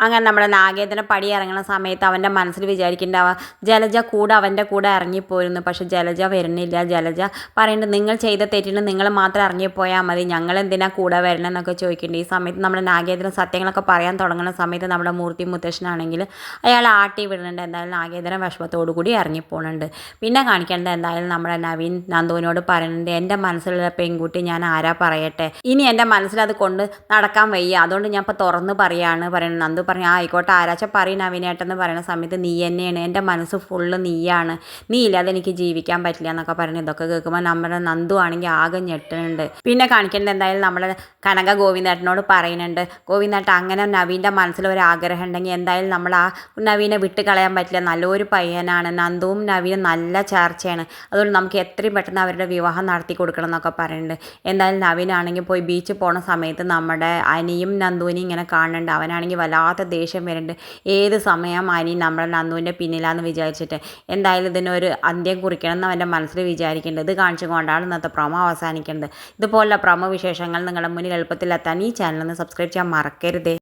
അങ്ങനെ നമ്മുടെ നാഗേന്ദ്രൻ പടി ഇറങ്ങുന്ന സമയത്ത് അവൻ്റെ മനസ്സിൽ വിചാരിക്കേണ്ട ജലജ കൂടെ അവൻ്റെ കൂടെ ഇറങ്ങിപ്പോയിരുന്നു. പക്ഷെ ജലജ വരുന്നില്ല. ജലജ പറയുന്നുണ്ട് നിങ്ങൾ ചെയ്ത തെറ്റിന് നിങ്ങൾ മാത്രം ഇറങ്ങിപ്പോയാൽ മതി, ഞങ്ങൾ എന്തിനാ കൂടെ വരണം എന്നൊക്കെ ചോദിക്കുന്നുണ്ട്. ഈ സമയത്ത് നമ്മുടെ നാഗേന്ദ്രൻ സത്യങ്ങളൊക്കെ പറയാൻ തുടങ്ങുന്ന സമയത്ത് നമ്മുടെ മൂർത്തി മുത്തശ്ശനാണെങ്കിൽ അയാൾ ആട്ടി വിടുന്നുണ്ട്. എന്തായാലും നാഗേന്ദ്രൻ വിഷമത്തോടു കൂടി ഇറങ്ങിപ്പോകുന്നുണ്ട്. പിന്നെ കാണിക്കേണ്ടത് എന്തായാലും നമ്മുടെ നവീൻ നന്ദുവിനോട് പറയുന്നുണ്ട്, എൻ്റെ മനസ്സിലുള്ള പെൺകുട്ടി ഞാൻ ആരാ പറയട്ടെ, ഇനി എൻ്റെ മനസ്സിലത് കൊണ്ട് നടക്കാൻ വയ്യ, അതുകൊണ്ട് ഞാൻ ഇപ്പോൾ തുറന്ന് പറയുന്നത്. നന്ദു പറഞ്ഞു ആയിക്കോട്ടെ ആരാച്ച പറയും നവീനേട്ടെന്ന് പറയുന്ന സമയത്ത് നീ തന്നെയാണ്, എൻ്റെ മനസ്സ് ഫുള്ള് നീയാണ്, നീ ഇല്ലാതെ എനിക്ക് ജീവിക്കാൻ പറ്റില്ല എന്നൊക്കെ പറഞ്ഞു. ഇതൊക്കെ കേൾക്കുമ്പോൾ നമ്മുടെ നന്ദു ആണെങ്കിൽ ആകെ ഞെട്ടുന്നുണ്ട്. പിന്നെ കാണിക്കേണ്ടത് എന്തായാലും നമ്മുടെ കനക ഗോവിന്ദേട്ടനോട് പറയുന്നുണ്ട്, ഗോവിന്ദേട്ടൻ അങ്ങനെ നവീൻ്റെ മനസ്സിൽ ഒരു ആഗ്രഹം ഉണ്ടെങ്കിൽ എന്തായാലും നമ്മൾ ആ നവീനെ വിട്ട് കളയാൻ പറ്റില്ല, നല്ലൊരു പയ്യനാണ്, നന്ദുവും നവീനും നല്ല ചർച്ചയാണ്, അതുകൊണ്ട് നമുക്ക് എത്രയും പെട്ടെന്ന് അവരുടെ വിവാഹം നടത്തി കൊടുക്കണം എന്നൊക്കെ പറയുന്നുണ്ട്. എന്തായാലും നവീനാണെങ്കിൽ പോയി ബീച്ചിൽ പോണ സമയത്ത് നമ്മുടെ അനിയും നന്ദുവിനെയും ഇങ്ങനെ കാണുന്നുണ്ട്. അവനാണെങ്കിൽ വല്ലാത്ത ദേഷ്യം വരുന്നുണ്ട്, ഏത് സമയം അനി നമ്മുടെ നന്ദുവിൻ്റെ പിന്നിലാന്ന് വിചാരിച്ചിട്ട്. എന്തായാലും ഇതിനൊരു അന്ത്യം കുറിക്കണം എന്ന് അവൻ്റെ മനസ്സിൽ വിചാരിക്കേണ്ടത്. ഇത് കാണിച്ചുകൊണ്ടാണ് ഇന്നത്തെ പ്രൊമോ അവസാനിക്കേണ്ടത്. ഇതുപോലുള്ള പ്രൊമോ വിശേഷങ്ങൾ നിങ്ങളുടെ മുന്നിൽ എളുപ്പത്തിലെത്താൻ ഈ ചാനൽ ഒന്ന് സബ്സ്ക്രൈബ് ചെയ്യാൻ മറക്കരുതേ.